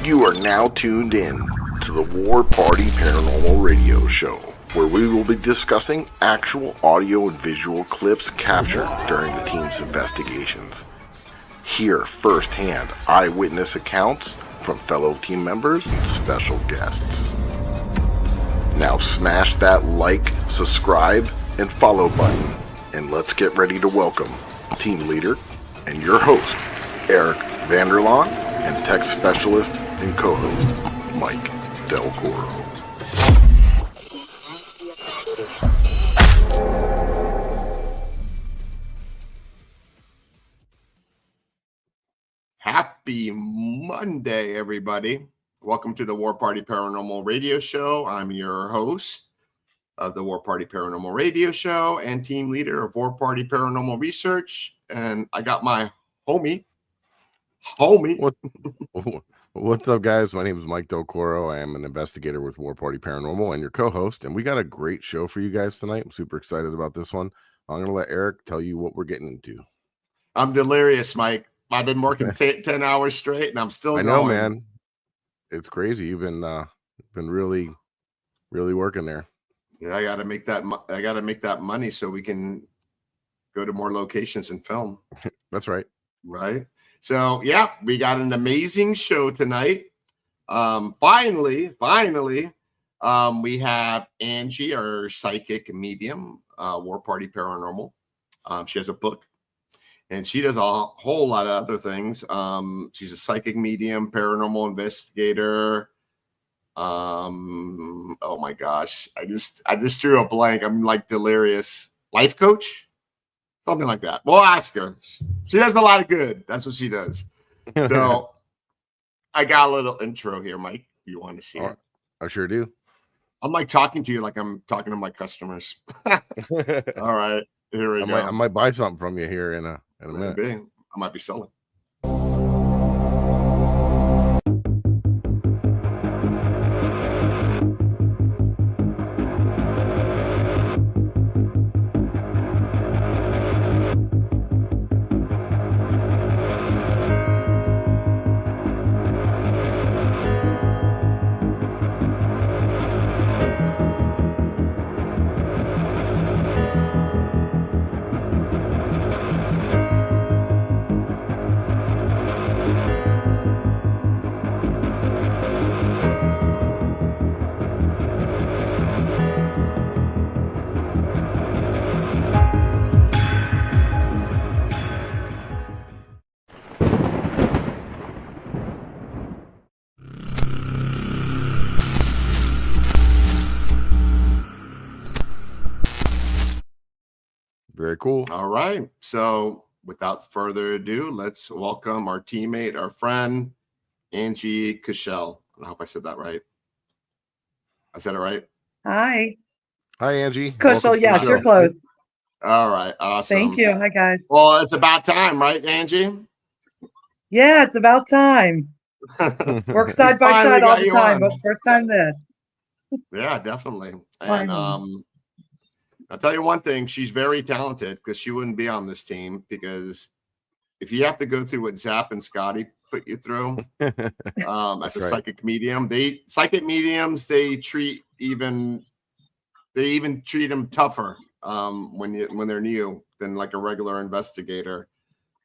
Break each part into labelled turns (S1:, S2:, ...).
S1: You are now tuned in to the War Party Paranormal Radio Show, where we will be discussing actual audio and visual clips captured during the team's investigations. Hear firsthand eyewitness accounts from fellow team members and special guests. Now smash that like, subscribe, and follow button, and let's get ready to welcome team leader and your host, Eric Vanderlaan, and tech specialist and co-host, Mike Del Coro.
S2: Happy Monday, everybody. Welcome to the War Party Paranormal Radio Show. I'm your host of the War Party Paranormal Radio Show and team leader of War Party Paranormal Research. And I got my homie.
S3: What's up, guys? My name is Mike Del Coro. I am an investigator with War Party Paranormal and your co-host. And we got a great show for you guys tonight. I'm super excited about this one. I'm going to let Eric tell you what we're getting into.
S2: I'm delirious, Mike. I've been working 10 hours straight, and I'm still going.
S3: I know, man. It's crazy. You've been really working there.
S2: Yeah, I got to make that money so we can go to more locations and film.
S3: That's right.
S2: Right. So, yeah, we got an amazing show tonight. Finally, we have Angie, our psychic medium, War Party Paranormal. She has a book. And she does a whole lot of other things. She's a psychic medium, paranormal investigator. Oh my gosh, I just drew a blank. I'm like delirious. Life coach, something like that. We'll ask her. She does a lot of good. That's what she does. So I got a little intro here, Mike. You want to see it?
S3: I sure do.
S2: I'm like talking to you like I'm talking to my customers. All right, here we go.
S3: I might buy something from you here in a minute.
S2: I might be selling.
S3: Very cool.
S2: All right. So without further ado, let's welcome our teammate, our friend, Angie Kuschel. I hope I said that right. I said it right.
S4: Hi.
S3: Hi, Angie.
S4: Kuschel, yes, you're close.
S2: All right. Awesome.
S4: Thank you. Hi, guys.
S2: Well, it's about time, right, Angie?
S4: Yeah, it's about time. Work side by side all the time, but first time this.
S2: Yeah, definitely. And I'll tell you one thing, she's very talented because she wouldn't be on this team because if you have to go through what Zap and Scotty put you through as a psychic medium, psychic mediums, they even treat them tougher when they're new than like a regular investigator.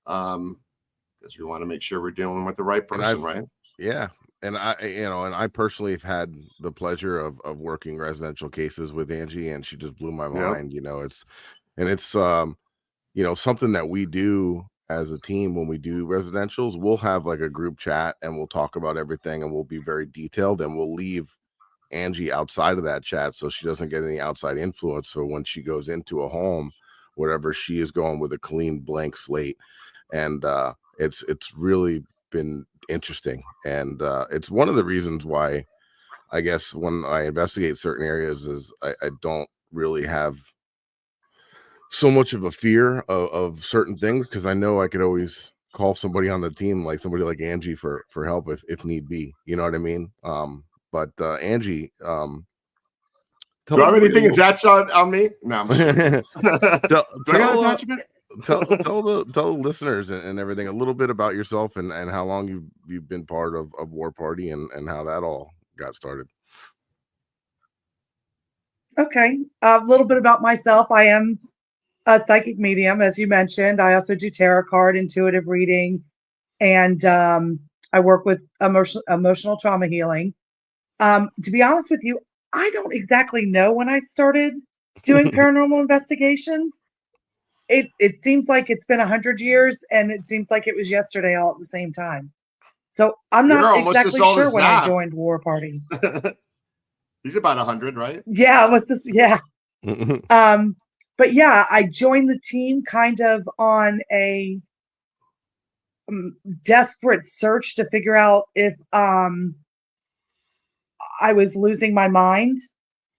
S2: Because we want to make sure we're dealing with the right person, right?
S3: Yeah. And I personally have had the pleasure of working residential cases with Angie, and she just blew my mind. Yep. It's something that we do as a team when we do residentials. We'll have like a group chat and we'll talk about everything, and we'll be very detailed, and we'll leave Angie outside of that chat so she doesn't get any outside influence. So when she goes into a home, whatever, she is going with a clean blank slate, and it's really been interesting, and it's one of the reasons why I guess when I investigate certain areas is I don't really have so much of a fear of certain things, because I know I could always call somebody on the team, like somebody like Angie, for help if need be. You know what I mean? But Angie, do
S2: you have anything attached on me? No.
S3: Tell tell the listeners and everything a little bit about yourself and how long you've been part of War Party and how that all got started.
S4: Okay, a little bit about myself. I am a psychic medium, as you mentioned. I also do tarot card, intuitive reading, and I work with emotional trauma healing. To be honest with you, I don't exactly know when I started doing paranormal investigations. It seems like it's been 100 years, and it seems like it was yesterday all at the same time. So I'm
S2: You're
S4: not
S2: almost
S4: exactly
S2: as old
S4: sure
S2: as
S4: when I
S2: Zap.
S4: joined War Party.
S2: He's about 100, right?
S4: Yeah, almost this. Yeah. But yeah, I joined the team kind of on a desperate search to figure out if I was losing my mind,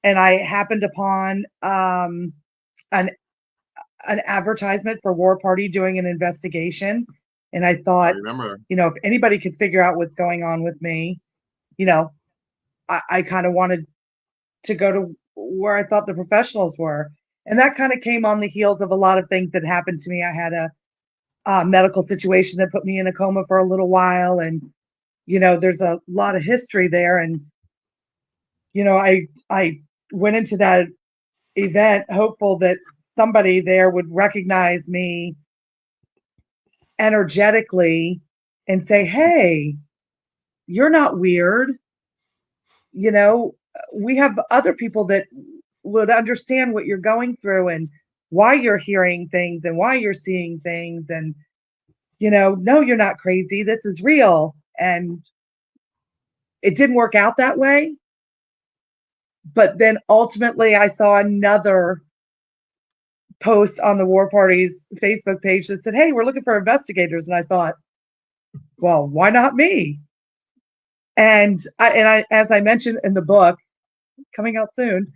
S4: and I happened upon an advertisement for War Party doing an investigation, and I
S2: I
S4: thought,
S2: remember.
S4: if anybody could figure out what's going on with me, I kind of wanted to go to where I thought the professionals were, and that kind of came on the heels of a lot of things that happened to me. I had a medical situation that put me in a coma for a little while, and there's a lot of history there, and I went into that event hopeful that somebody there would recognize me energetically and say, hey, you're not weird. We have other people that would understand what you're going through and why you're hearing things and why you're seeing things. And, no, you're not crazy. This is real. And it didn't work out that way. But then ultimately I saw another post on the War Party's Facebook page that said, hey, we're looking for investigators. And I thought, well, why not me? And I, as I mentioned in the book coming out soon,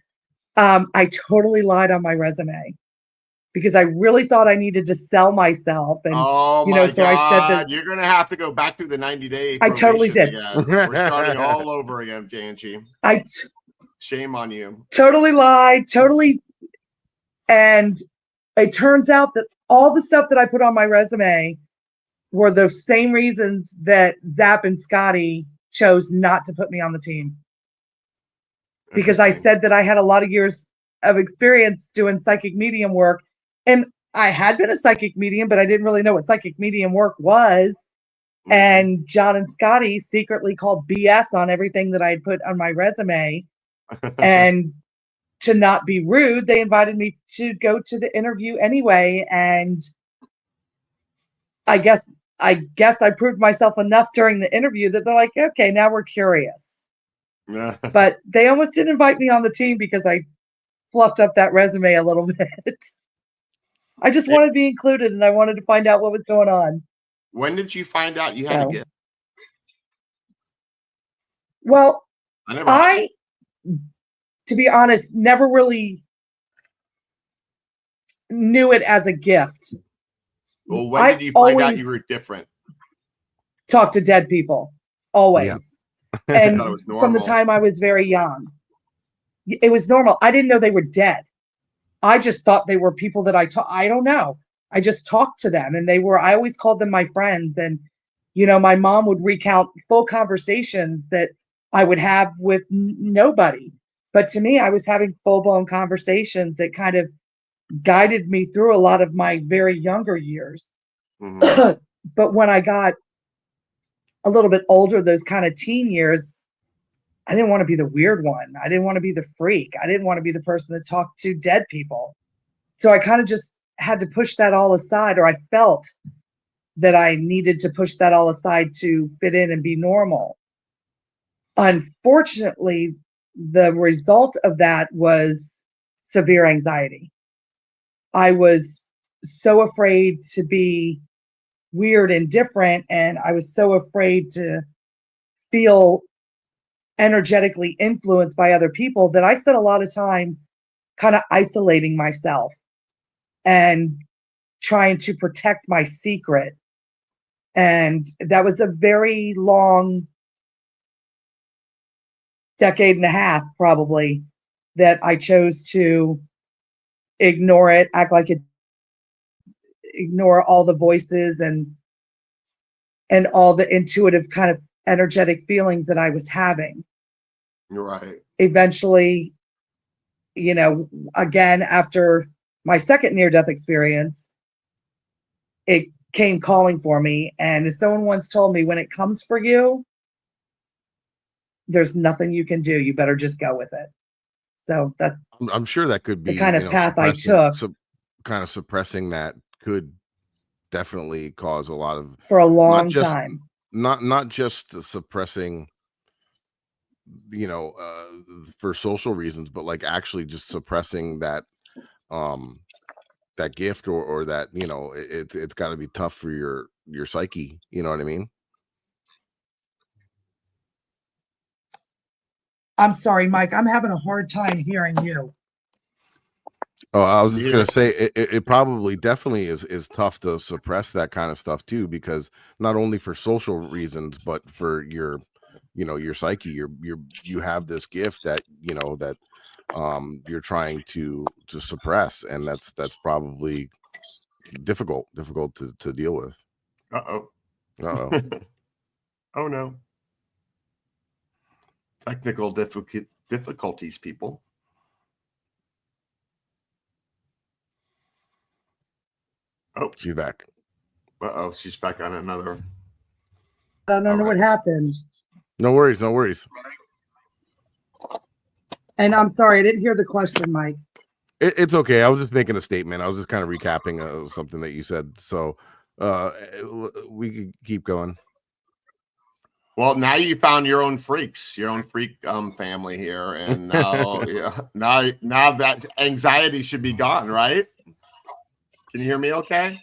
S4: I totally lied on my resume because I really thought I needed to sell myself. And,
S2: oh my
S4: so
S2: God,
S4: I said that
S2: you're going to have to go back through the 90-day
S4: I totally did.
S2: again. We're starting all over again, Angie. Shame on you.
S4: Totally lied, totally. And it turns out that all the stuff that I put on my resume were the same reasons that Zap and Scotty chose not to put me on the team. Because I said that I had a lot of years of experience doing psychic medium work. And I had been a psychic medium, but I didn't really know what psychic medium work was. Mm-hmm. And John and Scotty secretly called BS on everything that I had put on my resume. And to not be rude, they invited me to go to the interview anyway. And I guess I proved myself enough during the interview that they're like, okay, now we're curious. But they almost didn't invite me on the team because I fluffed up that resume a little bit. I just wanted to be included, and I wanted to find out what was going on.
S2: When did you find out you had a gift?
S4: Well, I, to be honest, never really knew it as a gift.
S2: Well, when did you find out you were different?
S4: Talk to dead people, always. Yeah. And from the time I was very young, it was normal. I didn't know they were dead. I just thought they were people that I don't know. I just talked to them, and I always called them my friends. And, my mom would recount full conversations that I would have with nobody. But to me, I was having full-blown conversations that kind of guided me through a lot of my very younger years. Mm-hmm. But when I got a little bit older, those kind of teen years, I didn't want to be the weird one. I didn't want to be the freak. I didn't want to be the person that talked to dead people. So I kind of just had to push that all aside, or I felt that I needed to push that all aside to fit in and be normal. Unfortunately, the result of that was severe anxiety. I was so afraid to be weird and different, and I was so afraid to feel energetically influenced by other people that I spent a lot of time kind of isolating myself and trying to protect my secret. And that was a very long decade and a half, probably, that I chose to ignore it, act like it, ignore all the voices and all the intuitive kind of energetic feelings that I was having.
S2: You're right.
S4: Eventually, you know, again, after my second near-death experience, it came calling for me. And as someone once told me, when it comes for you, there's nothing you can do. You better just go with it. So that's
S3: I'm sure that could be
S4: the kind of path I took.
S3: Kind of suppressing that could definitely cause a lot of,
S4: for a long time.
S3: Not just suppressing, you know, for social reasons, but like actually just suppressing that that gift or that, you know, it's got to be tough for your psyche, you know what I mean?
S4: I'm sorry, Mike, I'm having a hard time hearing you.
S3: Oh, I was just gonna say it probably definitely is tough to suppress that kind of stuff too, because not only for social reasons, but for your, you know, your psyche, you have this gift that, you know, that you're trying to suppress, and that's probably difficult to deal with.
S2: Uh-oh.
S3: Uh-oh.
S2: Oh no. Technical difficulties, people. Oh,
S3: She's back.
S2: uh-oh, she's back on another.
S4: I don't know what happened.
S3: No worries, no worries.
S4: And I'm sorry, I didn't hear the question, Mike.
S3: It's okay. I was just making a statement. I was just kind of recapping something that you said. So we could keep going.
S2: Well, now you found your own freaks, your own freak family here, and now now that anxiety should be gone, right? Can you hear me okay?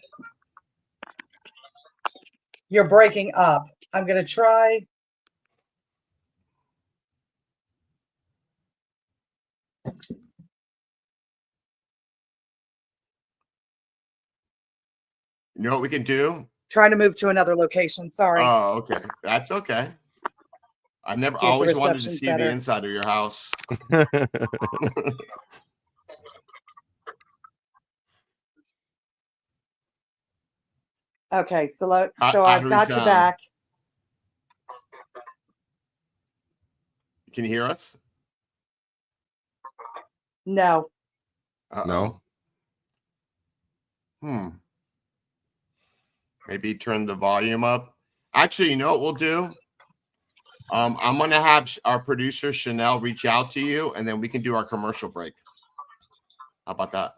S4: You're breaking up. I'm going to try.
S2: You know what we can do?
S4: Trying to move to another location. Sorry.
S2: Oh, okay. That's okay. I always wanted to see the inside of your house.
S4: Okay, so I've got you back.
S2: Can you hear us?
S4: No.
S3: No.
S2: Maybe turn the volume up. Actually, you know what we'll do? I'm going to have our producer, Chanel, reach out to you, and then we can do our commercial break. How about that?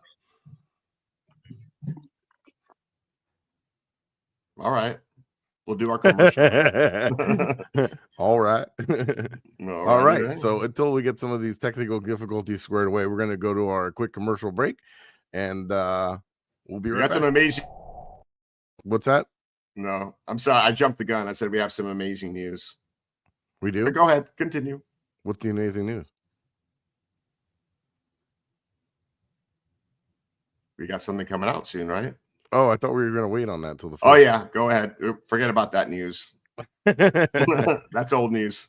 S2: All right. We'll do our commercial.
S3: All right. All right.
S2: Then.
S3: So until we get some of these technical difficulties squared away, we're going to go to our quick commercial break, and we'll be right back.
S2: Got some amazing.
S3: What's that?
S2: No, I'm sorry. I jumped the gun. I said we have some amazing news.
S3: We do?
S2: But go ahead. Continue.
S3: What's the amazing news?
S2: We got something coming out soon, right?
S3: Oh, I thought we were going to wait on that until the
S2: Oh, yeah. Go ahead. Forget about that news. That's old news.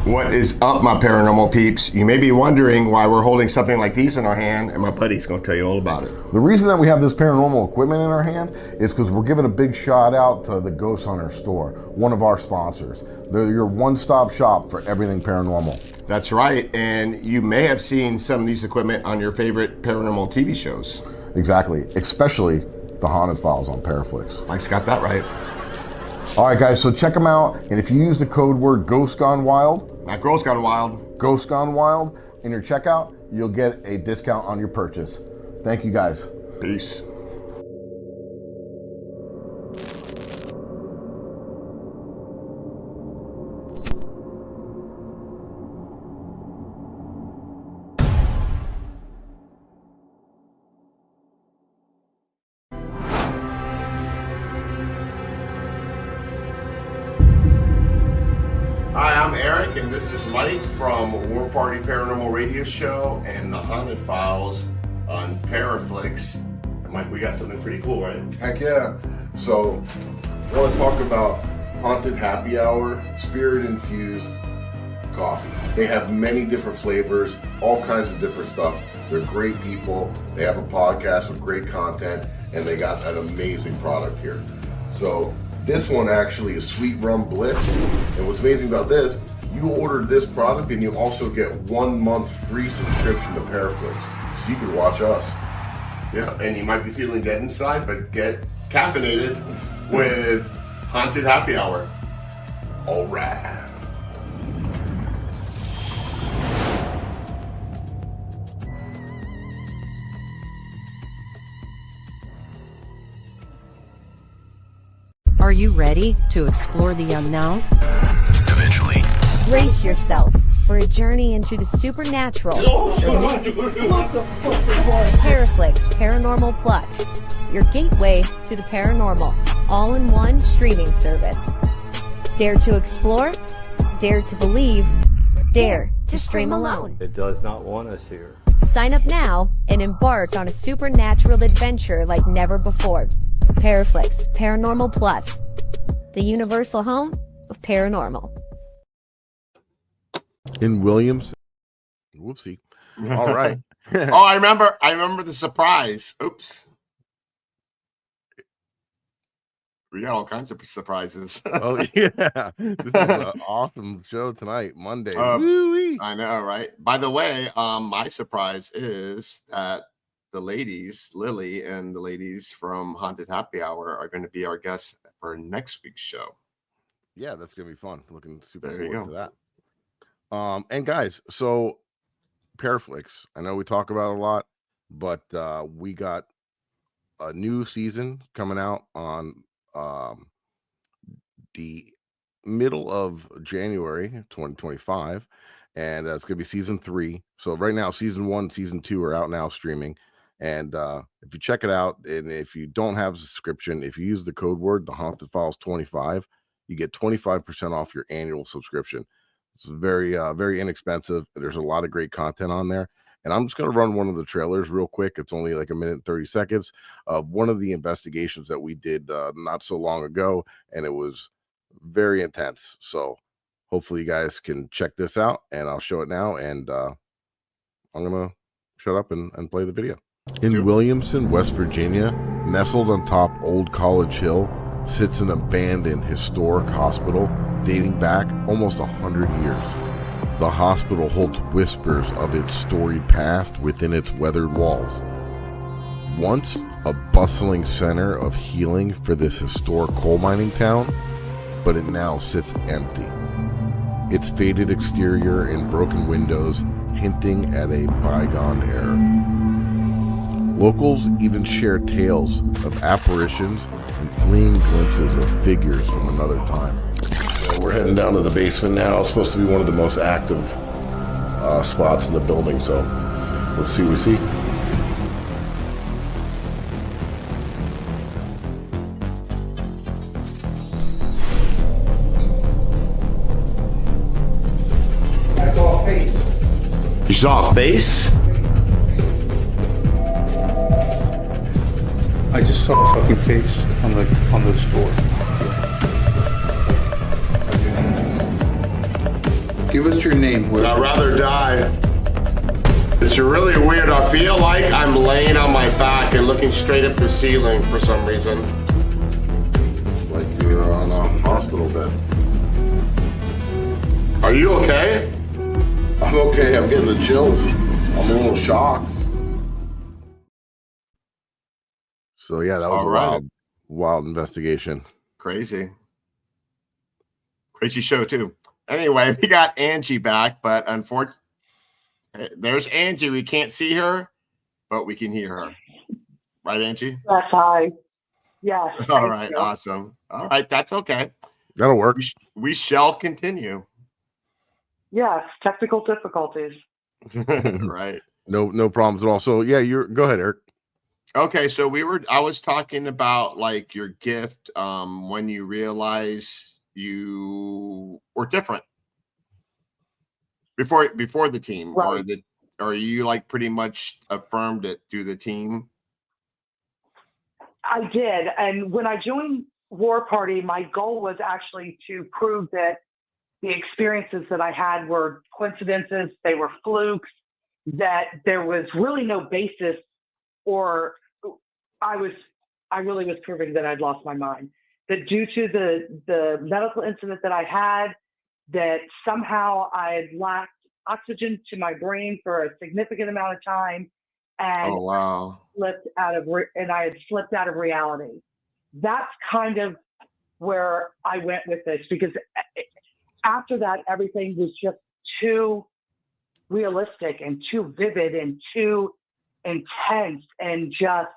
S2: What is up, my paranormal peeps? You may be wondering why we're holding something like these in our hand, and my buddy's going to tell you all about it.
S5: The reason that we have this paranormal equipment in our hand is because we're giving a big shout out to the Ghost Hunter store, one of our sponsors. They're your one-stop shop for everything paranormal.
S2: That's right, and you may have seen some of these equipment on your favorite paranormal TV shows.
S5: Exactly, especially the Haunted Files on Paraflix.
S2: Mike's got that right.
S5: All right, guys, so check them out, and if you use the code word Ghost Gone Wild,
S2: not Girls Gone Wild,
S5: Ghost Gone Wild, in your checkout, you'll get a discount on your purchase. Thank you, guys.
S2: Peace. I'm Eric, and this is Mike from War Party Paranormal Radio Show and the Haunted Files on Paraflix. And Mike, we got something pretty cool, right?
S3: Heck yeah. So, I want to talk about Haunted Happy Hour, spirit-infused coffee. They have many different flavors, all kinds of different stuff. They're great people. They have a podcast with great content, and they got an amazing product here. So, this one actually is Sweet Rum Bliss. And what's amazing about this, you order this product and you also get 1 month free subscription to Paraflix. So you can watch us.
S2: Yeah, and you might be feeling dead inside, but get caffeinated with Haunted Happy Hour.
S3: All right.
S6: Are you ready to explore the unknown?
S7: Eventually.
S8: Brace yourself for a journey into the supernatural. Paraflix Paranormal Plus, your gateway to the paranormal, all-in-one streaming service. Dare to explore, dare to believe, dare to stream alone.
S9: It does not want us here.
S8: Sign up now and embark on a supernatural adventure like never before. Paraflix Paranormal Plus, the universal home of paranormal.
S3: In Williams. Whoopsie. All right.
S2: Oh, I remember the surprise. Oops. We got all kinds of surprises.
S3: Oh, yeah. This is an awesome show tonight, Monday.
S2: I know, right? By the way, my surprise is that the ladies, Lily and the ladies from Haunted Happy Hour, are going to be our guests for next week's show.
S3: Yeah, that's going to be fun. Looking super
S2: There you
S3: forward
S2: go.
S3: to that. And guys, so Paraflix, I know we talk about it a lot, but we got a new season coming out on the middle of January 2025, and it's going to be season 3. So right now, season 1, season 2 are out now streaming. And if you check it out, and if you don't have a subscription, if you use the code word, the Haunted Files 25, you get 25% off your annual subscription. It's very, very inexpensive. There's a lot of great content on there. And I'm just going to run one of the trailers real quick. It's only like 1 minute and 30 seconds of one of the investigations that we did not so long ago. And it was very intense. So hopefully you guys can check this out, and I'll show it now. And I'm going to shut up and play the video. In Williamson, West Virginia, nestled on top Old College Hill, sits an abandoned historic hospital dating back almost 100 years. The hospital holds whispers of its storied past within its weathered walls. Once a bustling center of healing for this historic coal mining town, but it now sits empty. Its faded exterior and broken windows hinting at a bygone era. Locals even share tales of apparitions and fleeing glimpses of figures from another time. So we're heading down to the basement now. It's supposed to be one of the most active spots in the building, so let's see what we see.
S10: I saw a face.
S2: You saw a face?
S10: I just saw a fucking face on the floor. Give us your name.
S2: I'd rather die. It's really weird. I feel like I'm laying on my back and looking straight up the ceiling for some reason.
S3: Like you're on a hospital bed.
S2: Are you okay?
S3: I'm okay. I'm getting the chills. I'm a little shocked. So yeah, that was a wild investigation.
S2: Crazy show too. Anyway, we got Angie back, but unfortunately, there's Angie. We can't see her, but we can hear her. Right, Angie?
S11: Yes, hi. Yes.
S2: All right, awesome. All right, that's okay.
S3: That'll work.
S2: We shall continue.
S11: Yes, technical difficulties.
S2: Right.
S3: No problems at all. So yeah, go ahead, Eric.
S2: Okay, so I was talking about like your gift when you realize you were different. before the team,
S11: Right.
S2: or you like pretty much affirmed it through the team?
S11: I did. And when I joined War Party, my goal was actually to prove that the experiences that I had were coincidences, they were flukes, that there was really no basis, or I really was proving that I'd lost my mind. That due to the medical incident that I had, that somehow I had lacked oxygen to my brain for a significant amount of time, and
S2: Oh wow.
S11: I had slipped out of reality. That's kind of where I went with this, because after that, everything was just too realistic and too vivid and too intense and just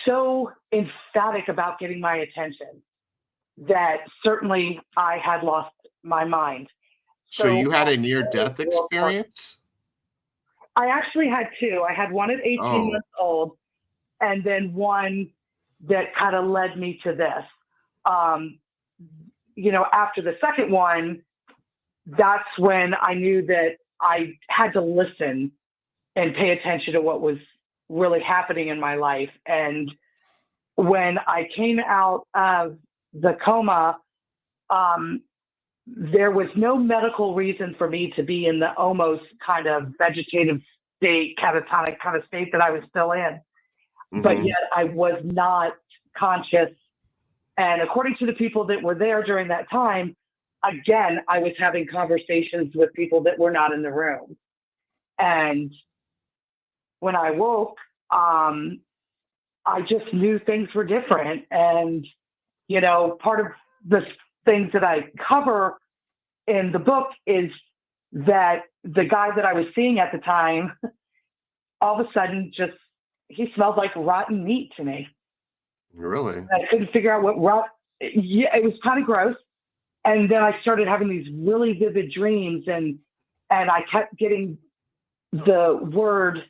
S11: so emphatic about getting my attention that certainly I had lost my mind.
S2: So you had a near-death experience?
S11: I actually had two. I had one at 18 months old, and then one that kind of led me to this. After the second one, that's when I knew that I had to listen and pay attention to what was really happening in my life. And when I came out of the coma, there was no medical reason for me to be in the almost kind of vegetative state, catatonic kind of state that I was still in. Mm-hmm. But yet I was not conscious. And according to the people that were there during that time, again, I was having conversations with people that were not in the room. And when I woke, I just knew things were different. And, part of the things that I cover in the book is that the guy that I was seeing at the time, all of a sudden he smelled like rotten meat to me.
S2: Really?
S11: I couldn't figure out it was kind of gross. And then I started having these really vivid dreams, and I kept getting the word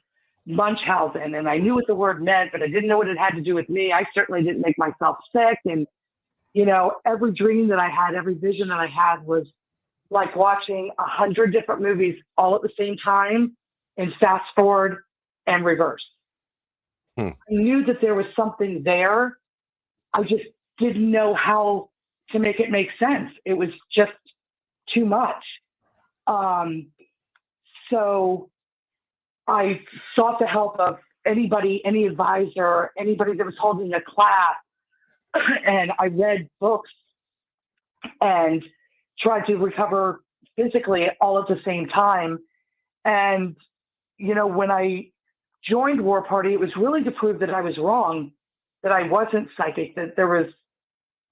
S11: Munchausen, and I knew what the word meant, but I didn't know what it had to do with me. I certainly didn't make myself sick. And, every dream that I had, every vision that I had was like watching 100 different movies all at the same time and fast forward and reverse. I knew that there was something there. I just didn't know how to make it make sense. It was just too much. So I sought the help of anybody, any advisor, anybody that was holding a class, and I read books and tried to recover physically all at the same time. And, when I joined War Party, it was really to prove that I was wrong, that I wasn't psychic, that there was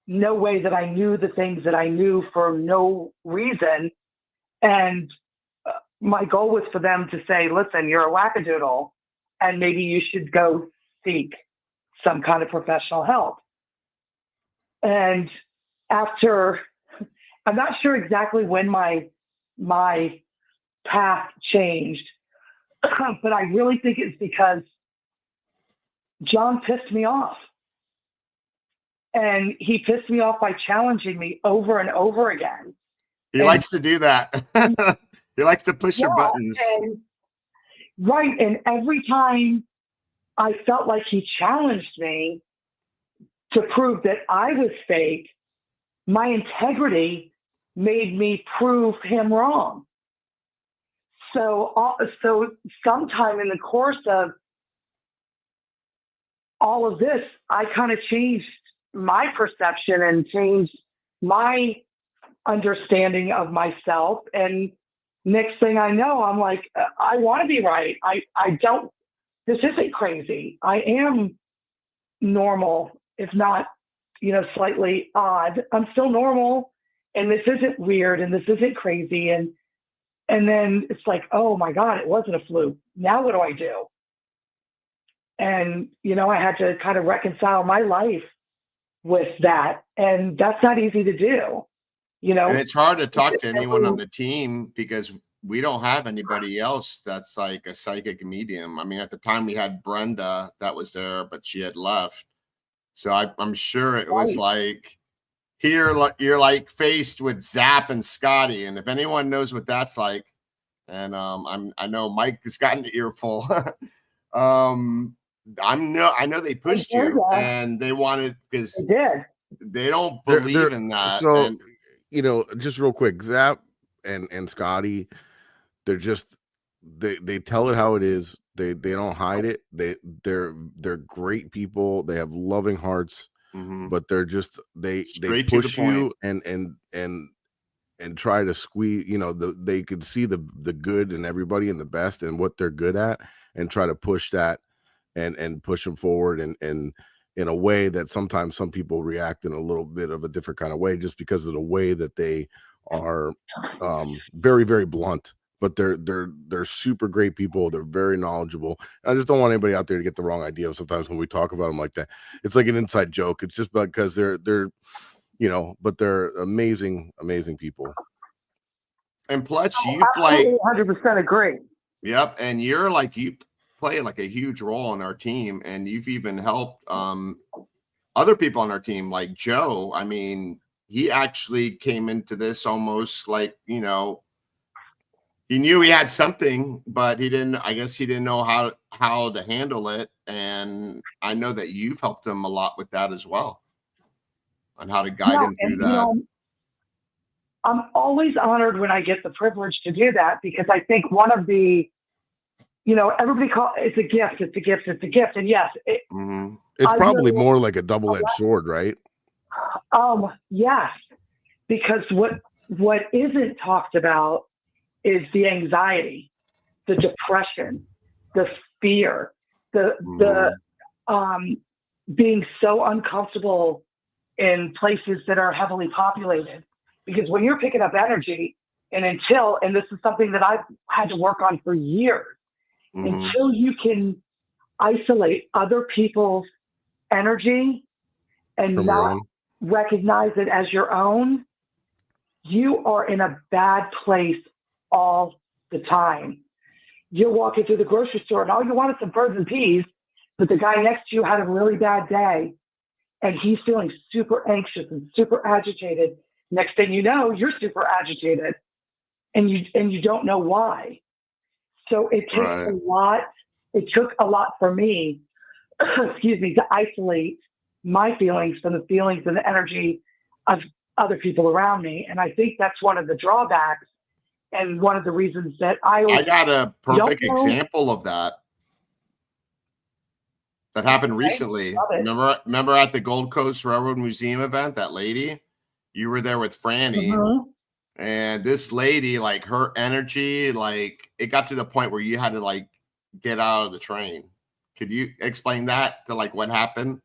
S11: no way that I knew the things that I knew for no reason. And my goal was for them to say, listen, you're a wackadoodle, and maybe you should go seek some kind of professional help. And after, I'm not sure exactly when my path changed, but I really think it's because John pissed me off. And he pissed me off by challenging me over and over again.
S2: He likes to do that. He likes to push your buttons.
S11: Right. And every time I felt like he challenged me to prove that I was fake, my integrity made me prove him wrong. So sometime in the course of all of this, I kind of changed my perception and changed my understanding of myself. And next thing I know, I'm like, I want to be right. This isn't crazy. I am normal, if not, slightly odd. I'm still normal, and this isn't weird, and this isn't crazy. And then it's like, oh my God, it wasn't a fluke. Now what do I do? And, I had to kind of reconcile my life with that. And that's not easy to do,
S2: And it's hard to talk to anyone on the team because we don't have anybody else that's like a psychic medium. I mean, at the time we had Brenda that was there, but she had left. So I'm sure it was like here you're like faced with Zap and Scotty, and if anyone knows what that's like, and I know Mike has gotten an earful. I know they pushed you, and they wanted because they don't believe in that.
S3: So,
S2: and,
S3: just real quick, Zap and Scotty, they're just they tell it how it is. They don't hide it. They're great people. They have loving hearts, but they're just they push you and try to squeeze. They could see the good in everybody and the best and what they're good at, and try to push that and push them forward and in a way that sometimes some people react in a little bit of a different kind of way, just because of the way that they are very, very blunt. But they're super great people. They're very knowledgeable. I just don't want anybody out there to get the wrong idea. Sometimes when we talk about them like that, it's like an inside joke. It's just because they're but they're amazing people.
S2: And plus, you
S11: like 100% agree.
S2: Yep, and you play like a huge role on our team, and you've even helped other people on our team, like Joe. I mean, he actually came into this almost like he knew he had something, but he didn't know how to handle it. And I know that you've helped him a lot with that as well, on how to guide him through that.
S11: I'm always honored when I get the privilege to do that, because I think one of the, everybody it's a gift, it's a gift, it's a gift. And yes,
S3: it's probably more like a double-edged sword, right?
S11: Yes, because what isn't talked about is the anxiety, the depression, the fear, the being so uncomfortable in places that are heavily populated. Because when you're picking up energy, and this is something that I've had to work on for years, until you can isolate other people's energy and not recognize it as your own, you are in a bad place all the time. You're walking through the grocery store and all you want is some birds and peas, but the guy next to you had a really bad day and he's feeling super anxious and super agitated. Next thing you know, you're super agitated and you don't know why. So it takes a lot. It took a lot for me, to isolate my feelings from the feelings and the energy of other people around me. And I think that's one of the drawbacks and one of the reasons that I
S2: got a perfect example of that happened recently. Remember at the Gold Coast Railroad Museum event, that lady? You were there with Franny. And this lady, like her energy, like it got to the point where you had to like get out of the train. Could you explain that to like what happened?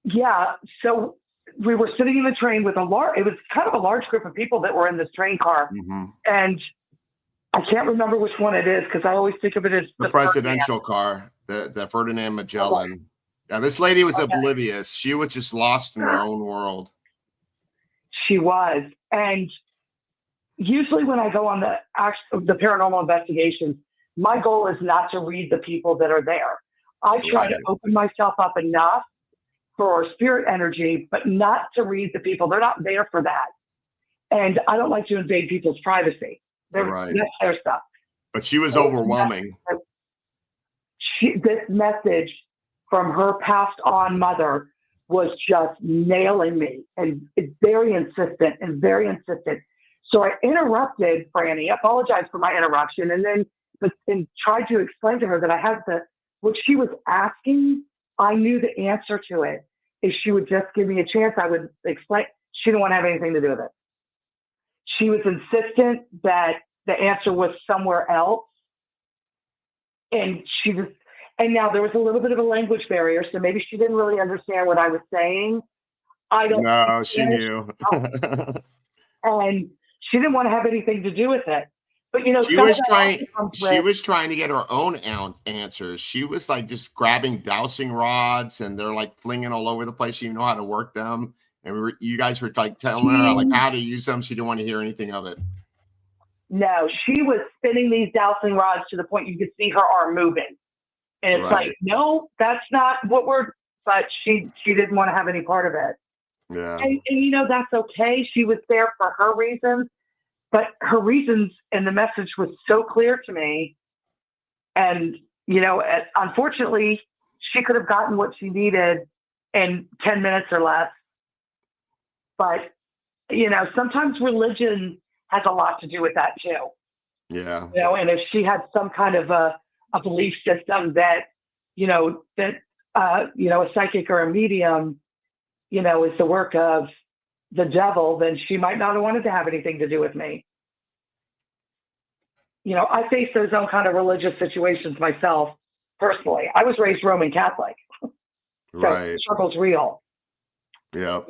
S11: Yeah. So we were sitting in the train with it was kind of a large group of people that were in this train car. And I can't remember which one it is, because I always think of it as
S2: the presidential car, the Ferdinand Magellan. Okay. Yeah, this lady was oblivious. She was just lost in her own world.
S11: She was. And usually when I go on the paranormal investigations, my goal is not to read the people that are there. I try to open myself up enough for spirit energy, but not to read the people. They're not there for that. And I don't like to invade people's privacy. That's their stuff.
S2: But she was overwhelming.
S11: This message from her passed on mother was just nailing me, and it's very insistent. So I interrupted Franny, apologized for my interruption, and tried to explain to her that I had what she was asking, I knew the answer to it. If she would just give me a chance, I would explain. She didn't want to have anything to do with it. She was insistent that the answer was somewhere else. And now there was a little bit of a language barrier, so maybe she didn't really understand what I was saying. I don't know.
S2: No, she knew.
S11: And she didn't want to have anything to do with it. But
S2: she was trying to get her own answers. She was like just grabbing dowsing rods, and they're like flinging all over the place. She didn't know how to work them, and you guys were like telling her like how to use them. She didn't want to hear anything of it.
S11: No, she was spinning these dowsing rods to the point you could see her arm moving, and it's like, no, that's not what we're. But she didn't want to have any part of it.
S2: Yeah.
S11: And that's okay. She was there for her reasons, but her reasons and the message was so clear to me. And, unfortunately, she could have gotten what she needed in 10 minutes or less. But, sometimes religion has a lot to do with that too.
S2: Yeah.
S11: And if she had some kind of a belief system that, a psychic or a medium, is the work of the devil, then she might not have wanted to have anything to do with me. I face those own kind of religious situations myself personally. I was raised Roman Catholic. So
S2: Right.
S11: the struggle's real.
S2: Yeah.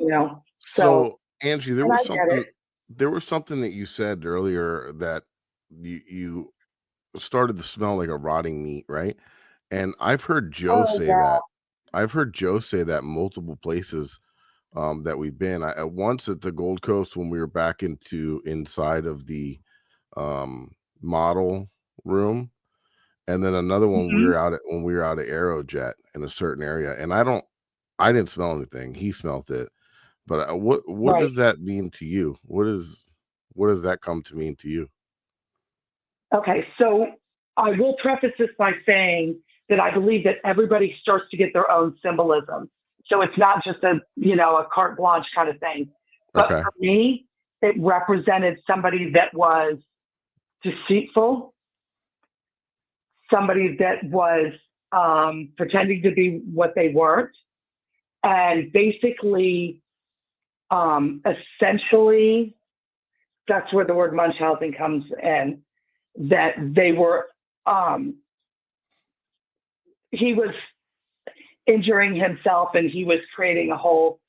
S3: So Angie, there was something that you said earlier that you started to smell like a rotting meat, right? And I've heard Joe say that. I've heard Joe say that multiple places that we've been. Once at the Gold Coast when we were back inside of the model room, and then another one when we were out at Aerojet in a certain area. And I didn't smell anything. He smelled it. But what
S11: Right.
S3: does that mean to you? What does that come to mean to you?
S11: Okay, so I will preface this by saying that I believe that everybody starts to get their own symbolism. So it's not just a carte blanche kind of thing. But
S3: Okay.
S11: for me, it represented somebody that was deceitful, somebody that was pretending to be what they weren't, and basically, essentially, that's where the word Munchausen comes in, that they were, he was injuring himself and he was creating a whole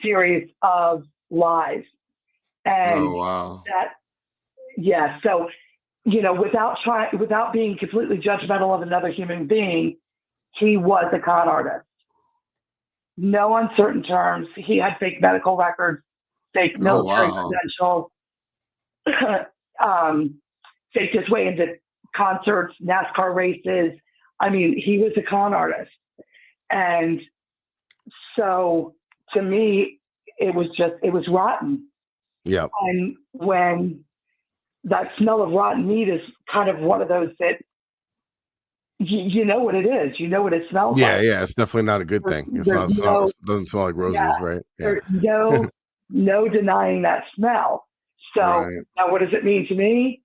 S11: series of lies. And
S2: Oh, wow.
S11: so, without being completely judgmental of another human being, he was a con artist. No uncertain terms. He had fake medical records, fake military credentials, faked his way into concerts, NASCAR races. I mean, he was a con artist. And so to me, it was rotten.
S3: Yeah.
S11: And when that smell of rotten meat is kind of one of those that you know what it is. You know what it smells like.
S3: Yeah, it's definitely not a good thing. It doesn't smell like roses, right? Yeah.
S11: There's no denying that smell. So now what does it mean to me?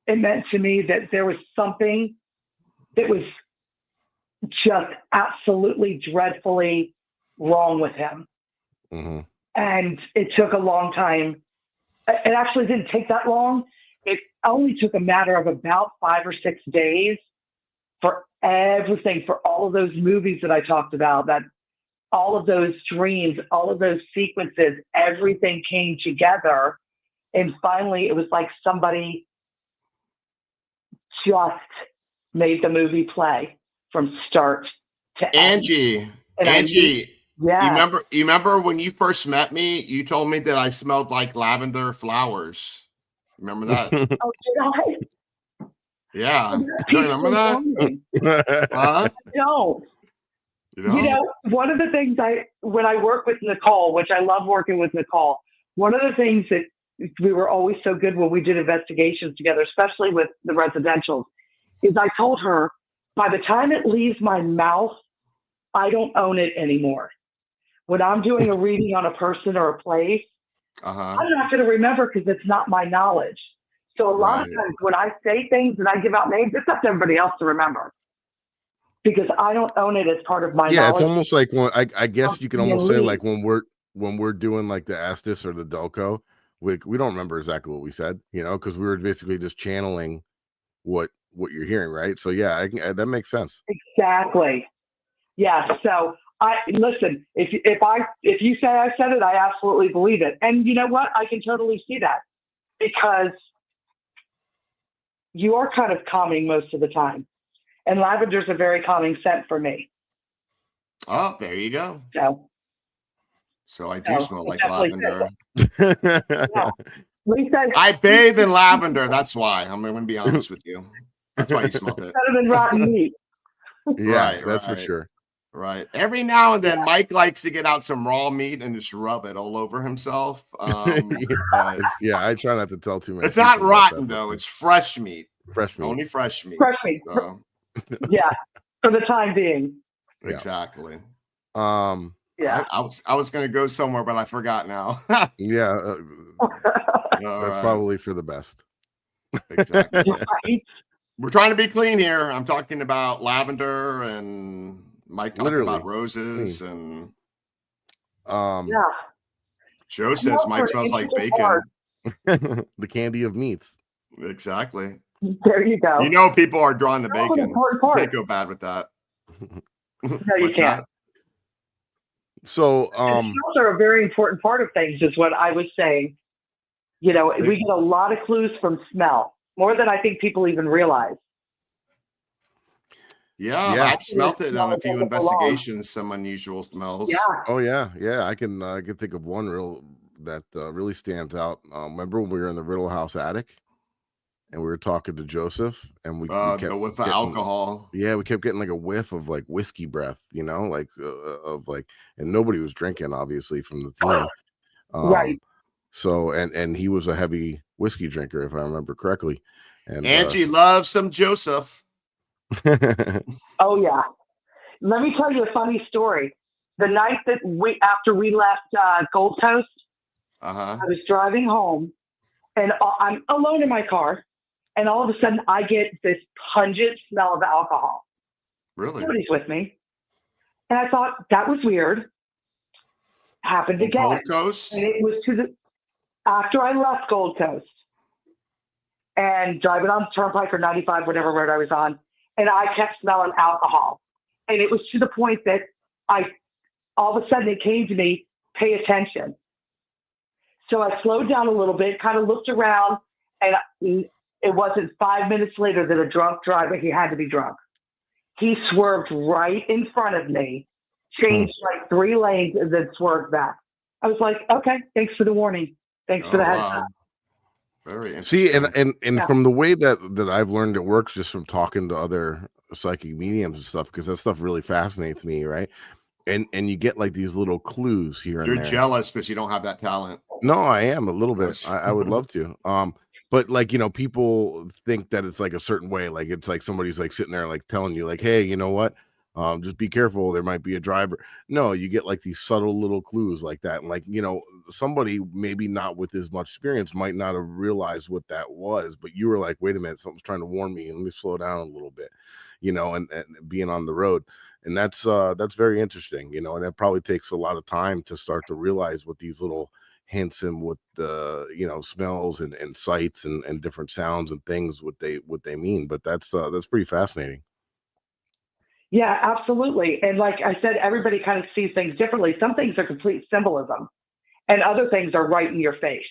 S11: It meant to me that there was something that was just absolutely dreadfully wrong with him.
S3: Mm-hmm.
S11: And it took a long time. It actually didn't take that long. It only took a matter of about 5 or 6 days for everything, for all of those movies that I talked about, that all of those dreams, all of those sequences, everything came together. And finally, it was like somebody just made the movie play from start to end.
S2: Angie,
S11: yeah.
S2: You remember when you first met me, you told me that I smelled like lavender flowers. Remember that?
S11: Oh, did I?
S2: Yeah. You don't remember that? Huh?
S11: No. One of the things when I work with Nicole, which I love working with Nicole, one of the things that we were always so good when we did investigations together, especially with the residentials, is I told her, by the time it leaves my mouth, I don't own it anymore. When I'm doing a reading on a person or a place, I'm not going to remember because it's not my knowledge. So a lot of times when I say things and I give out names, it's up to everybody else to remember because I don't own it as part of my knowledge.
S3: Yeah, it's almost like when I guess you can almost say like when we're doing like the Estes or the Delco, we don't remember exactly what we said, because we were basically just channeling what you're hearing, right? So yeah, that makes sense.
S11: Exactly. Yeah. So listen. If you say I said it, I absolutely believe it. And you know what? I can totally see that because you are kind of calming most of the time, and lavender's a very calming scent for me.
S2: Oh, there you go. So I do smell like lavender.
S11: Yeah. Lisa,
S2: I bathe in lavender. That's why. I'm going to be honest with you. That's why you smelled it.
S11: Better than rotten meat.
S3: Yeah, that's for sure.
S2: Right. Every now and then, Mike likes to get out some raw meat and just rub it all over himself.
S3: Yeah, I try not to tell too many.
S2: It's not
S3: people about
S2: rotten
S3: that,
S2: though. It's fresh meat.
S3: fresh meat.
S2: Only fresh meat.
S11: Fresh meat.
S2: So,
S11: Yeah, for the time being.
S3: Yeah.
S2: exactly.
S11: Yeah.
S2: I was going to go somewhere, but I forgot now.
S3: Yeah,
S2: All
S3: that's
S2: right.
S3: probably for the best.
S2: Exactly.
S11: Right.
S2: We're trying to be clean here. I'm talking about lavender, and Mike talking
S3: Literally
S2: about roses, and
S11: Yeah.
S2: Joe says Mike smells like bacon.
S3: The candy of meats.
S2: Exactly.
S11: There you go.
S2: You know, people are drawn to
S11: That's an
S2: bacon.
S11: important part.
S2: Can't go bad with that.
S11: No, you
S2: What's
S11: can't.
S2: that?
S3: So,
S11: Smells are a very important part of things, is what I was saying. You know, we get a lot of clues from smell, more than I think people even realize.
S2: Yeah,
S3: Yeah.
S2: I've smelt it on a few
S11: Smell it belongs.
S2: investigations. Some unusual smells.
S11: Yeah.
S3: oh yeah, I can think of one that really stands out. Remember when we were in the Riddle House attic, and we were talking to Joseph, and we kept
S2: The whiff of
S3: getting-
S2: alcohol.
S3: Yeah, we kept getting like a whiff of like whiskey breath, like of like, and nobody was drinking, obviously, from the team.
S11: Right.
S3: So, and he was a heavy whiskey drinker, if I remember correctly. And
S2: Angie loves some Joseph.
S11: Oh, yeah. Let me tell you a funny story. The night that after we left Gold Coast,
S2: Uh-huh.
S11: I was driving home, and I'm alone in my car, and all of a sudden I get this pungent smell of alcohol.
S2: Really?
S11: Nobody's with me. And I thought, that was weird. Happened again.
S2: Gold Coast?
S11: And it was after I left Gold Coast and driving on Turnpike or 95, whatever road I was on, and I kept smelling alcohol. And it was to the point that all of a sudden it came to me, pay attention. So I slowed down a little bit, kind of looked around, and it wasn't 5 minutes later that a drunk driver, he had to be drunk. He swerved right in front of me, changed like 3 lanes, and then swerved back. I was like, okay, thanks for the warning. Thanks for the heads up.
S2: Very interesting.
S3: See, and from the way that I've learned it works, just from talking to other psychic mediums and stuff, because that stuff really fascinates me, right? And you get like these little clues here and
S2: You're
S3: there.
S2: jealous because you don't have that talent.
S3: No, I am a little bit. I would love to. But like, people think that it's like a certain way. Like it's like somebody's like sitting there like telling you like, hey, you know what? Just be careful. There might be a driver. No, you get like these subtle little clues like that. And like, somebody maybe not with as much experience might not have realized what that was, but you were like, wait a minute, something's trying to warn me. Let me slow down a little bit, and being on the road. And that's very interesting, and it probably takes a lot of time to start to realize what these little hints and what the smells and sights and different sounds and things what they mean. But that's pretty fascinating.
S11: Yeah, absolutely. And like I said, everybody kind of sees things differently. Some things are complete symbolism, and other things are right in your face.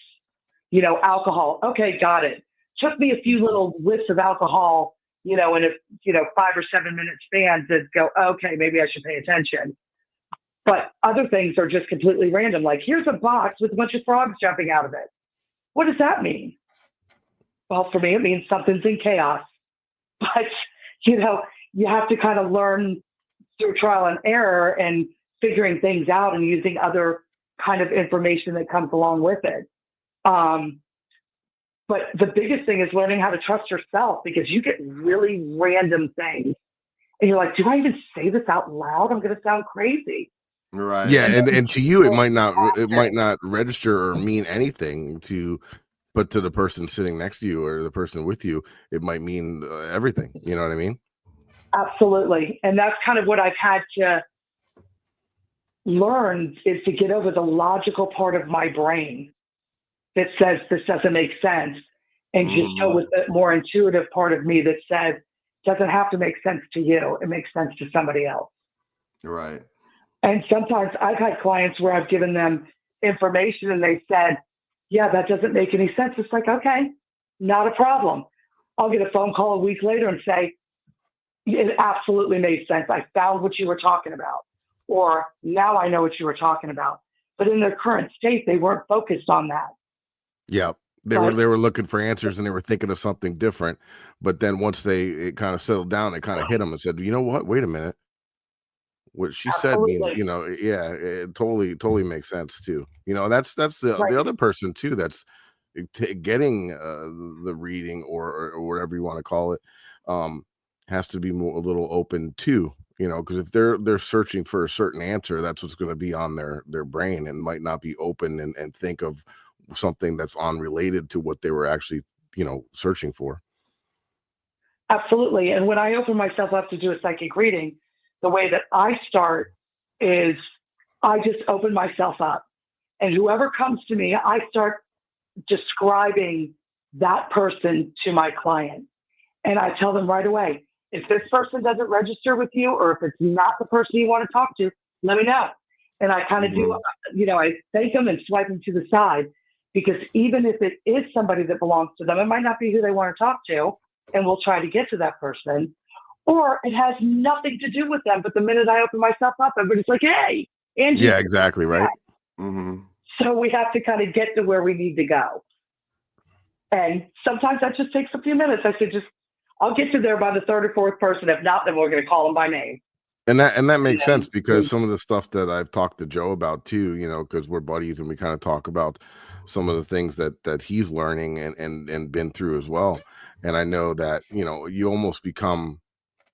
S11: Alcohol. Okay, got it. Took me a few little whiffs of alcohol, in a 5 or 7 minute span to go, okay, maybe I should pay attention. But other things are just completely random. Like, here's a box with a bunch of frogs jumping out of it. What does that mean? Well, for me, it means something's in chaos. But, you have to kind of learn through trial and error and figuring things out and using other kind of information that comes along with it. But the biggest thing is learning how to trust yourself, because you get really random things. And you're like, do I even say this out loud? I'm going to sound crazy.
S2: Right.
S3: Yeah, and to you it might not register or mean anything but to the person sitting next to you or the person with you, it might mean everything. You know what I mean?
S11: Absolutely. And that's kind of what I've had to learn, is to get over the logical part of my brain that says this doesn't make sense, and just go with the more intuitive part of me that said, doesn't have to make sense to you. It makes sense to somebody else.
S2: Right.
S11: And sometimes I've had clients where I've given them information and they said, yeah, that doesn't make any sense. It's like, okay, not a problem. I'll get a phone call a week later and say, it absolutely made sense. I found what you were talking about. Or now I know what you were talking about. But in their current state, they weren't focused on that.
S3: Yeah. They were looking for answers and they were thinking of something different. But then once it kind of settled down, it kind of hit them and said, you know what? Wait a minute. what she said means,
S11: Absolutely.
S3: yeah, it totally makes sense too. That's the
S11: Right.
S3: other person too that's getting the reading or whatever you want to call it, has to be a little open too. Because if they're searching for a certain answer, that's what's going to be on their brain, and might not be open and think of something that's unrelated to what they were actually searching for.
S11: Absolutely. And when I open myself up to do a psychic reading, the way that I start is I just open myself up. And whoever comes to me, I start describing that person to my client. And I tell them right away, if this person doesn't register with you, or if it's not the person you want to talk to, let me know. And I kind of do, I thank them and swipe them to the side, because even if it is somebody that belongs to them, it might not be who they want to talk to. And we'll try to get to that person. Or it has nothing to do with them. But the minute I open myself up, everybody's like, hey, Angie.
S3: Yeah, exactly. Right.
S2: Mm-hmm.
S11: So we have to kind of get to where we need to go. And sometimes that just takes a few minutes. I said, I'll get you there by the third or fourth person. If not, then we're going to call them by name.
S3: And that makes sense, because some of the stuff that I've talked to Joe about too, because we're buddies and we kind of talk about some of the things that he's learning and been through as well. And I know that, you almost become,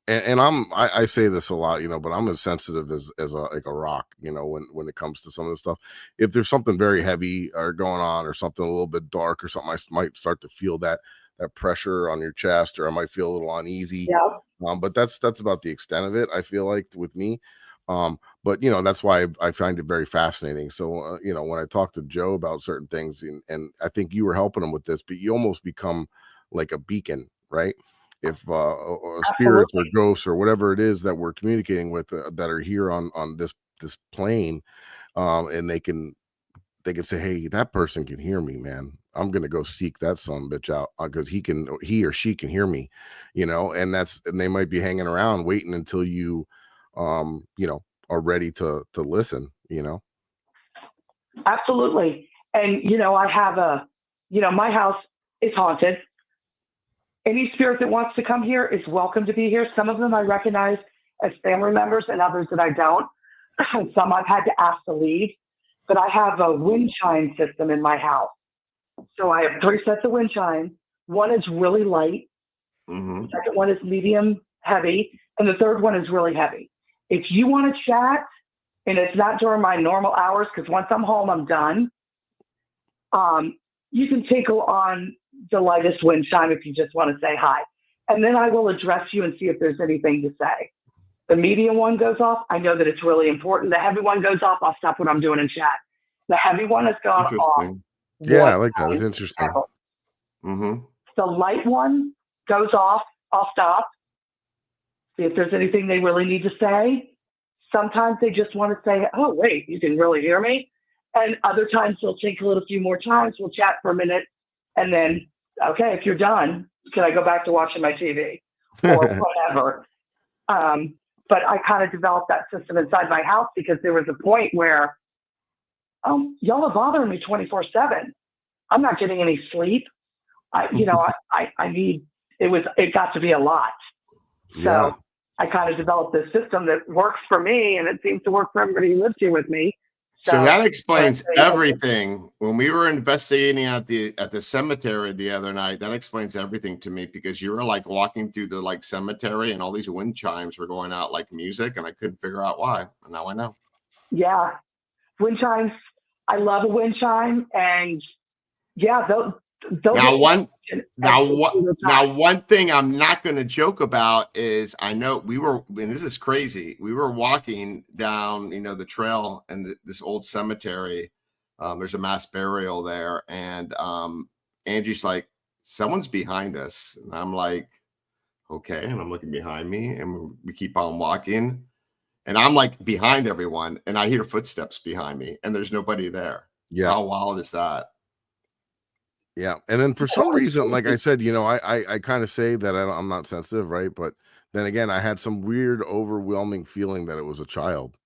S3: and I say this a lot, but I'm as sensitive as like a rock, when it comes to some of the stuff. If there's something very heavy or going on, or something a little bit dark or something, I might start to feel that pressure on your chest, or I might feel a little uneasy.
S11: Yeah.
S3: But that's about the extent of it, I feel like, with me. But that's why I find it very fascinating. So when I talk to Joe about certain things, and I think you were helping him with this, but you almost become like a beacon, right? If spirits or ghosts or whatever it is that we're communicating with, that are here on this plane, and they can say, hey, that person can hear me, man. I'm gonna go seek that son bitch out, because he or she can hear me, and they might be hanging around waiting until you are ready to listen.
S11: Absolutely. And, I have my house is haunted. Any spirit that wants to come here is welcome to be here. Some of them I recognize as family members, and others that I don't. Some I've had to ask to leave. But I have a wind chime system in my house. So I have 3 sets of wind chimes. One is really light.
S2: Mm-hmm.
S11: The second one is medium heavy. And the third one is really heavy. If you want to chat, and it's not during my normal hours, because once I'm home, I'm done, you can tinkle on the lightest wind chime if you just want to say hi. And then I will address you and see if there's anything to say. The medium one goes off, I know that it's really important. The heavy one goes off, I'll stop what I'm doing and chat. The heavy one has gone off.
S3: Yeah, I like that. It's interesting.
S2: Mm-hmm.
S11: The light one goes off, I'll stop. See if there's anything they really need to say. Sometimes they just want to say, oh, wait, you can really hear me? And other times they'll tinkle it a few more times. We'll chat for a minute. And then, okay, if you're done, can I go back to watching my TV or whatever? But I kind of developed that system inside my house, because there was a point where, y'all are bothering me 24/7. I'm not getting any sleep. It got to be a lot. So I kind of developed this system that works for me, and it seems to work for everybody who lives here with me.
S2: So that explains everything. When we were investigating at the cemetery the other night, that explains everything to me, because you were like walking through the cemetery, and all these wind chimes were going out like music, and I couldn't figure out why. And now I know.
S11: Yeah. Wind chimes. I love a wind chime. And yeah,
S2: one thing I'm not going to joke about is, I know and this is crazy. We were walking down, the trail, and this old cemetery. There's a mass burial there, and Angie's like, someone's behind us, and I'm like, okay, and I'm looking behind me, and we keep on walking, and I'm like behind everyone, and I hear footsteps behind me, and there's nobody there.
S3: Yeah,
S2: how wild is that?
S3: Yeah. And then for some reason, like I said, I kind of say that I'm not sensitive, right? But then again, I had some weird, overwhelming feeling that it was a child.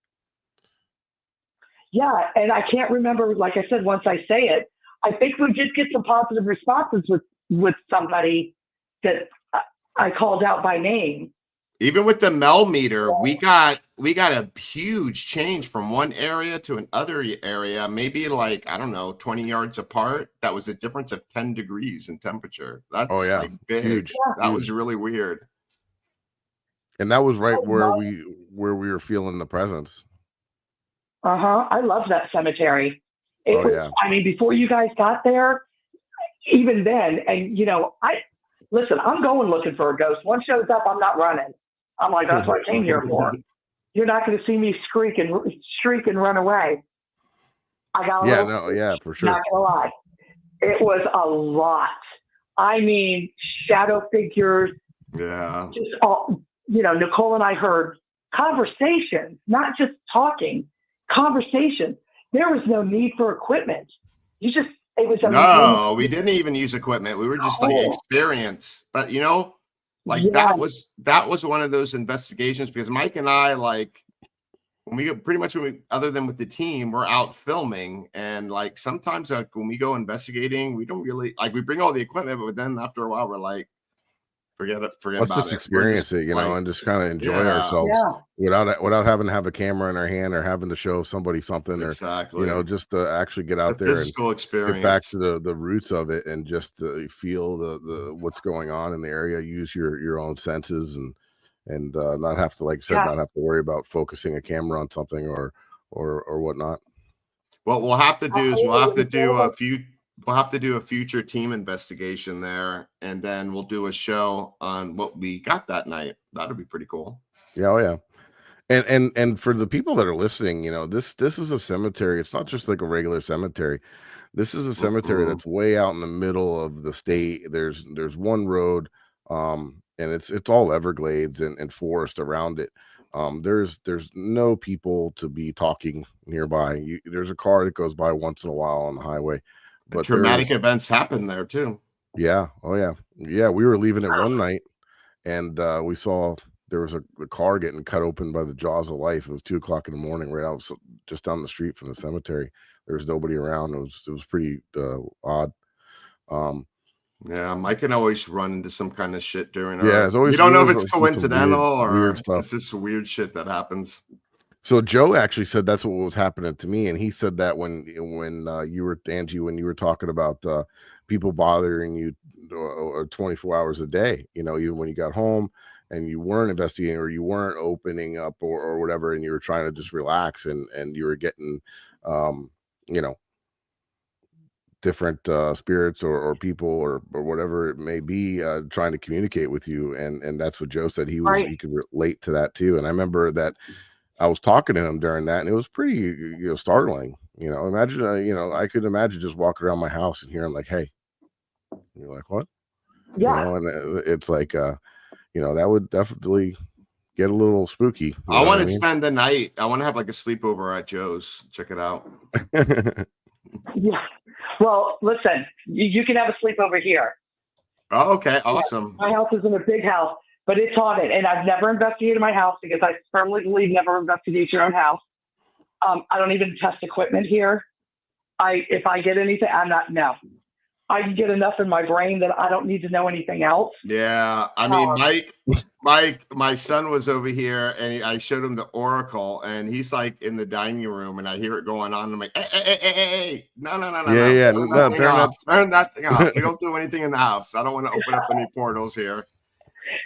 S11: Yeah. And I can't remember, like I said, once I say it, I think we did get some positive responses with somebody that I called out by name.
S2: Even with the Mel meter, we got a huge change from one area to another area, maybe like, I don't know, 20 yards apart. That was a difference of 10 degrees in temperature. That's like big.
S3: Huge.
S2: That was really weird.
S3: And that was right where we were feeling the presence.
S11: I love that cemetery.
S3: Yeah.
S11: I mean, before you guys got there, even then, and you know, listen, I'm going looking for a ghost. One shows up, I'm not running. I'm like, that's what I came here for. You're not going to see me shriek and run away. I got
S3: for sure.
S11: Not gonna lie, it was a lot. I mean, shadow figures.
S2: Yeah.
S11: Just all, you know, Nicole and I heard conversations, not just talking, conversation. There was no need for equipment. It was
S2: no, we didn't even use equipment. We were just like experience. But you know, like that was one of those investigations because Mike and I, like, other than with the team, we're out filming, and like sometimes like when we go investigating, we don't really like, we bring all the equipment, but then after a while we're like, forget Let's
S3: about just experience it, you know, and just kind of enjoy ourselves without having to have a camera in our hand or having to show somebody something or, you know, just to actually get out there and get back to the roots of it and just feel the what's going on in the area, use your own senses and not have to, like I said, not have to worry about focusing a camera on something or whatnot.
S2: What we'll have to do is we'll have to do a future team investigation there, and then we'll do a show on what we got that night. That'll be pretty cool.
S3: Yeah, and for the people that are listening, you know, this is a cemetery. It's not just like a regular cemetery. This is a cemetery that's way out in the middle of the state. There's one road, and it's all Everglades and forest around it. There's no people to be talking nearby. There's a car that goes by once in a while on the highway. But
S2: traumatic events happen there too.
S3: Yeah. Oh yeah. Yeah. We were leaving it one night and we saw there was a car getting cut open by the jaws of life. It was 2:00 in the morning, right out just down the street from the cemetery. There was nobody around. It was pretty odd.
S2: Yeah, Mike can always run into some kind of shit during
S3: it's always,
S2: you don't know if it's coincidental or
S3: weird stuff.
S2: It's just weird shit that happens.
S3: So Joe actually said that's what was happening to me, and he said that when you were, Angie, when you were talking about people bothering you 24 hours a day, you know, even when you got home and you weren't investigating or you weren't opening up or whatever, and you were trying to just relax and you were getting, you know, different spirits or people or whatever it may be trying to communicate with you, and that's what Joe said. He could relate to that too, and I remember that. I was talking to him during that, and it was pretty, you know, startling. You know, imagine, you know, I could imagine just walking around my house and hearing like, "Hey," and you're like, "What?"
S11: Yeah,
S3: you know, and it's like, you know, that would definitely get a little spooky.
S2: I want to spend the night. I want to have like a sleepover at Joe's. Check it out.
S11: Yeah. Well, listen, you can have a sleepover here.
S2: Oh, okay, awesome.
S11: My house is in a big house. But it's haunted, and I've never investigated my house because I firmly believe never investigate your own house. I don't even test equipment here. If I get anything, I can get enough in my brain that I don't need to know anything else.
S2: Yeah, I mean, Mike, my son was over here, and I showed him the oracle, and he's like in the dining room, and I hear it going on. And I'm like, hey, no,
S3: yeah,
S2: turn that thing off. We don't do anything in the house. I don't want to open up any portals here.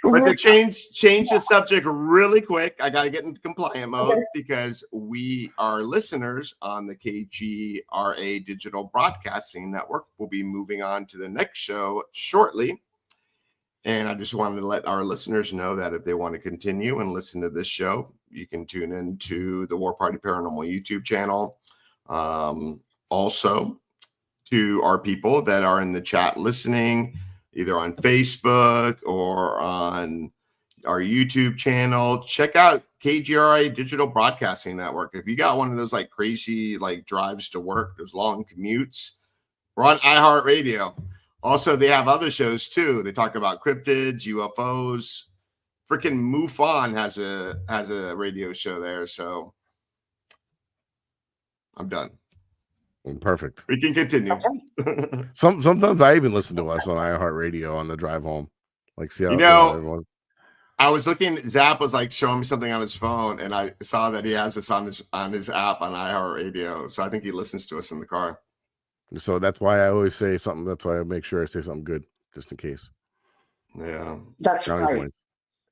S2: But to change the subject really quick, I got to get into compliant mode because we are listeners on the KGRA Digital Broadcasting Network. We'll be moving on to the next show shortly. And I just wanted to let our listeners know that if they want to continue and listen to this show, you can tune into the War Party Paranormal YouTube channel. Also, to our people that are in the chat listening, either on Facebook or on our YouTube channel, check out KGRA Digital Broadcasting Network. If you got one of those like crazy like drives to work, those long commutes, we're on iHeartRadio. Also, they have other shows too. They talk about cryptids, UFOs. Freaking MUFON has a radio show there. So I'm done.
S3: Perfect.
S2: We can continue.
S11: Okay.
S3: Sometimes I even listen to us on iHeartRadio on the drive home. Like, see how
S2: you know, I was looking. Zap was like showing me something on his phone, and I saw that he has this on his app on iHeartRadio. So I think he listens to us in the car.
S3: So that's why I always say something. That's why I make sure I say something good, just in case.
S2: Yeah,
S11: that's
S3: Brownie
S11: right.
S3: points.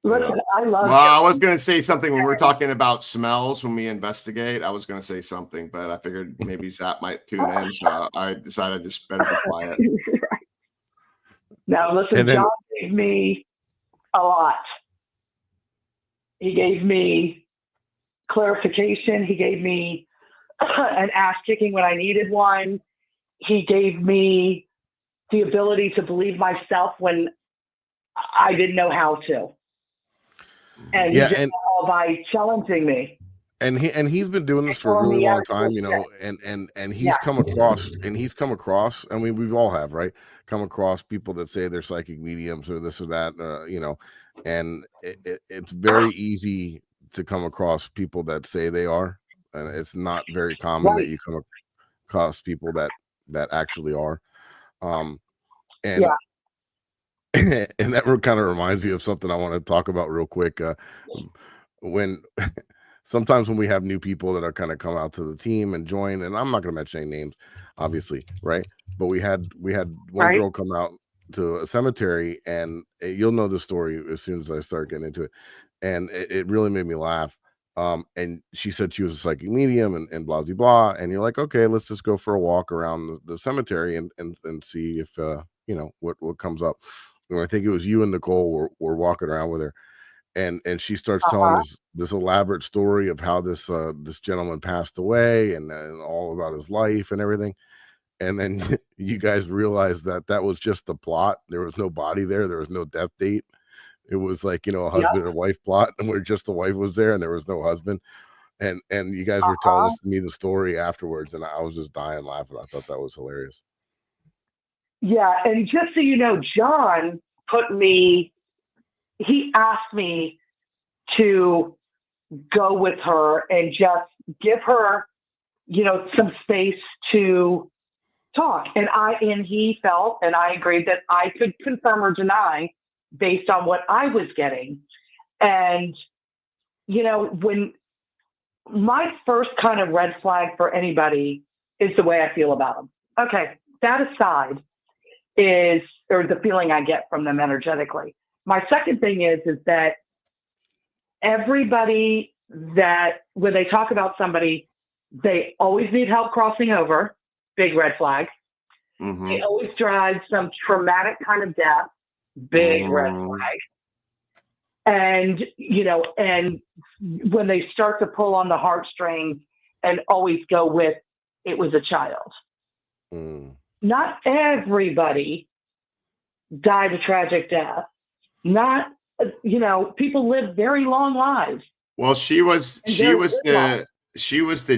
S11: Listen, I love.
S2: Well, I was going to say something when we're talking about smells when we investigate. I was going to say something, but I figured maybe Zap might tune in, so I decided I just better be quiet.
S11: Now, listen,
S3: And then-
S11: John gave me a lot. He gave me clarification. He gave me an ass kicking when I needed one. He gave me the ability to believe myself when I didn't know how to. And he did it all by challenging me.
S3: And he's been doing this for a really long time, you know, and he's come across, I mean, we've all have, right? Come across people that say they're psychic mediums or this or that, you know, and it's very easy to come across people that say they are, and it's not very common that you come across people that actually are. And and that kind of reminds me of something I want to talk about real quick. When sometimes when we have new people that are kind of come out to the team and join, and I'm not going to mention any names, obviously, right? But we had one girl come out to a cemetery, and you'll know the story as soon as I start getting into it, and it really made me laugh. And she said she was a psychic medium and blah blah blah, and you're like, okay, let's just go for a walk around the cemetery and see if you know what comes up. And I think it was you and Nicole were walking around with her. And she starts telling this elaborate story of how this gentleman passed away and all about his life and everything. And then you guys realize that was just the plot. There was no body there. There was no death date. It was like, you know, a husband and wife plot, and where just the wife was there and there was no husband. And you guys were telling me the story afterwards, and I was just dying laughing. I thought that was hilarious.
S11: Yeah, and just so you know, John he asked me to go with her and just give her, you know, some space to talk. And he felt, and I agreed, that I could confirm or deny based on what I was getting. And, you know, when my first kind of red flag for anybody is the way I feel about them. Okay, that aside or the feeling I get from them energetically. My second thing is that everybody that when they talk about somebody, they always need help crossing over, big red flag. Mm-hmm. They always drive some traumatic kind of death, big red flag. And, you know, and when they start to pull on the heartstrings and always go with, it was a child. Not everybody died a tragic death. Not, you know, people live very long lives.
S2: Well, she was the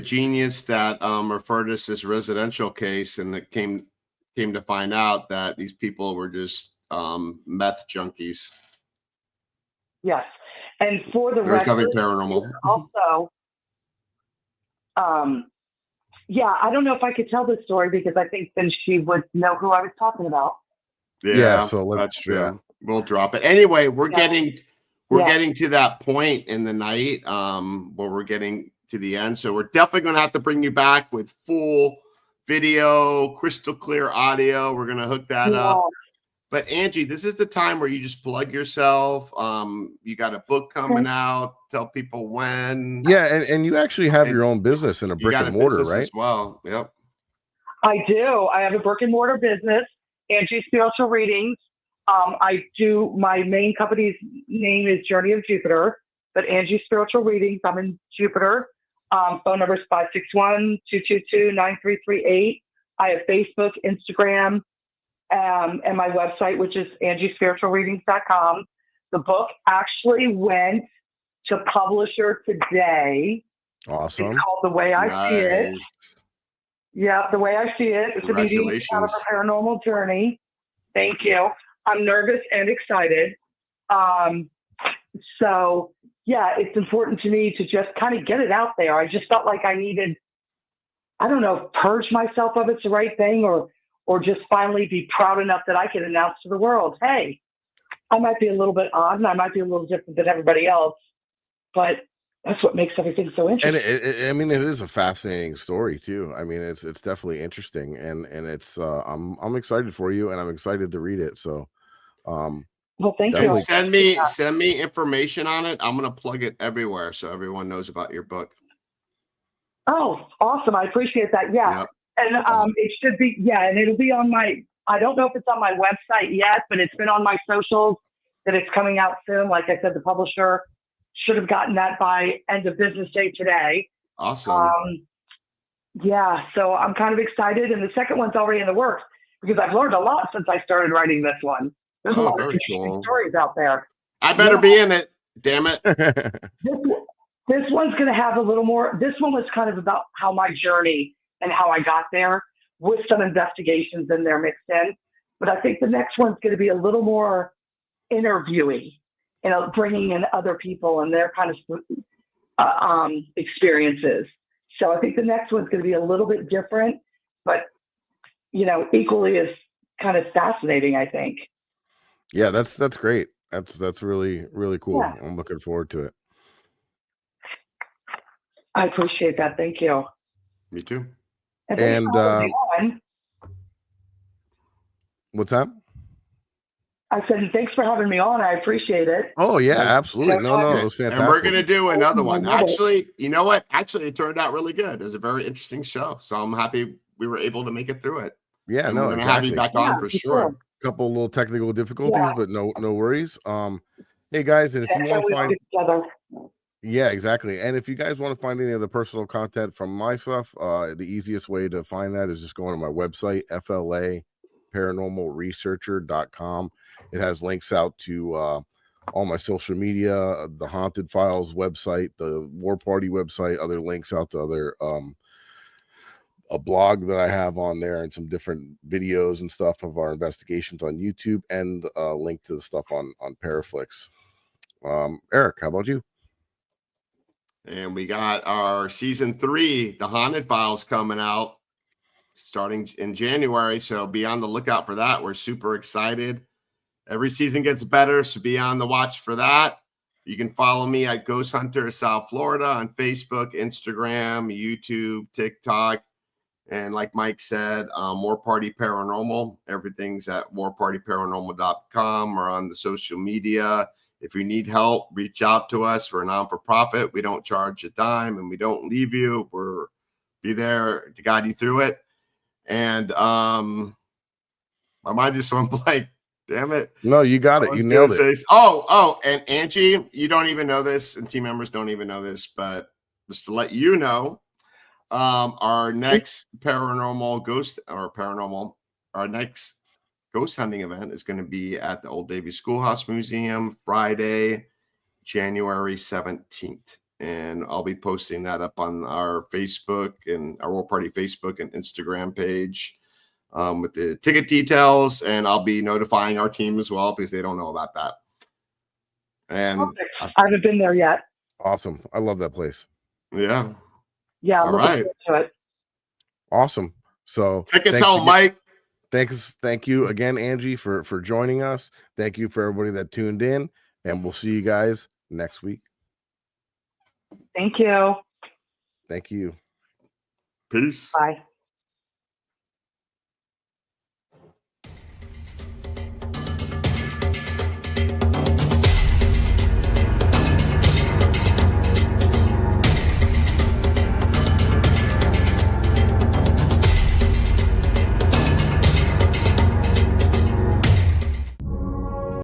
S2: genius that referred us this residential case, and it came to find out that these people were just meth junkies.
S11: Yes, and for the
S2: record, nothing paranormal.
S11: Also, yeah, I don't know if I could tell this story because I think then she would know who I was talking about.
S2: Yeah, so that's true. Yeah. We'll drop it anyway. We're getting to that point in the night where we're getting to the end. So we're definitely going to have to bring you back with full video, crystal clear audio. We're going to hook that up. But Angie, this is the time where you just plug yourself. You got a book coming out. Tell people when.
S3: Yeah, and you actually have your own business in a brick and mortar, right?
S2: As well. Yep.
S11: I do. I have a brick and mortar business, Angie Spiritual Readings. My main company's name is Journey of Jupiter, but Angie Spiritual Readings, I'm in Jupiter. Phone number is 561-222-9338. I have Facebook, Instagram, and my website, which is angiespiritualreadings.com. The book actually went to publisher today.
S3: Awesome.
S11: It's called The Way I See It. Yeah, The Way I See It. It's a meeting out of a paranormal journey. Thank you. I'm nervous and excited. So, yeah, it's important to me to just kind of get it out there. I just felt like I needed, I don't know, purge myself of it's the right thing or just finally be proud enough that I can announce to the world, hey, I might be a little bit odd and I might be a little different than everybody else, but that's what makes everything so interesting.
S3: And I mean, it is a fascinating story too. I mean, it's definitely interesting, and it's I'm excited for you, and I'm excited to read it. So,
S11: well, thank
S2: And
S11: you.
S2: send me information on it. I'm gonna plug it everywhere so everyone knows about your book.
S11: Oh, awesome! I appreciate that. Yeah,
S2: Yep.
S11: and it should be and it'll be on my. I don't know if it's on my website yet, but it's been on my socials that it's coming out soon. Like I said, the publisher should have gotten that by end of business day today.
S2: Awesome.
S11: Yeah, so I'm kind of excited, and the second one's already in the works because I've learned a lot since I started writing this one. There's a lot of interesting stories out there.
S2: I better be in it. Damn it.
S11: This one's going to have a little more. This one was kind of about how my journey and how I got there, with some investigations in there mixed in. But I think the next one's going to be a little more interviewing, bringing in other people and their kind of experiences. So I think the next one's going to be a little bit different, but equally as kind of fascinating, I think.
S3: Yeah, that's great. That's really, really cool.
S11: Yeah.
S3: I'm looking forward to it.
S11: I appreciate that. Thank you.
S2: Me too.
S3: And what's that?
S11: I said, thanks for having me on. I appreciate it.
S3: Oh yeah, absolutely. No, it was fantastic.
S2: And we're gonna do another one. Actually, you know what? Actually, it turned out really good. It was a very interesting show. So I'm happy we were able to make it through it.
S3: Yeah,
S2: and
S3: no,
S2: we're gonna
S3: exactly.
S2: have you back on for sure.
S3: Couple little technical difficulties, but no worries. Hey guys, and if you want to find yeah, exactly. And if you guys want to find any of the personal content from my stuff, the easiest way to find that is just going to my website, FLAparanormalresearcher.com. It has links out to all my social media, the Haunted Files website, the War Party website, other links out to other a blog that I have on there, and some different videos and stuff of our investigations on YouTube, and a link to the stuff on Paraflix. Eric, how about you?
S2: And we got our season 3, The Haunted Files, coming out starting in January. So be on the lookout for that. We're super excited. Every season gets better, so be on the watch for that. You can follow me at Ghost Hunter South Florida on Facebook, Instagram, YouTube, TikTok. And like Mike said, War Party Paranormal. Everything's at warpartyparanormal.com or on the social media. If you need help, reach out to us. We're non-for-profit. We don't charge a dime, and we don't leave you. We're be there to guide you through it. And my mind just went blank. Damn it.
S3: No, you got it. You nailed it.
S2: And Angie, you don't even know this, and team members don't even know this, but just to let you know, our next our next ghost hunting event is going to be at the Old Davie Schoolhouse Museum Friday, January 17th. And I'll be posting that up on our Facebook and our War Party Facebook and Instagram page with the ticket details. And I'll be notifying our team as well, because they don't know about that. And
S11: I haven't been there yet.
S3: Awesome. I love that place.
S2: Yeah.
S11: Yeah.
S2: All right.
S11: To it.
S3: Awesome. So
S2: take us home, Mike.
S3: Thank you again, Angie, for joining us. Thank you for everybody that tuned in, and we'll see you guys next week.
S11: Thank you.
S3: Thank you.
S2: Peace.
S11: Bye.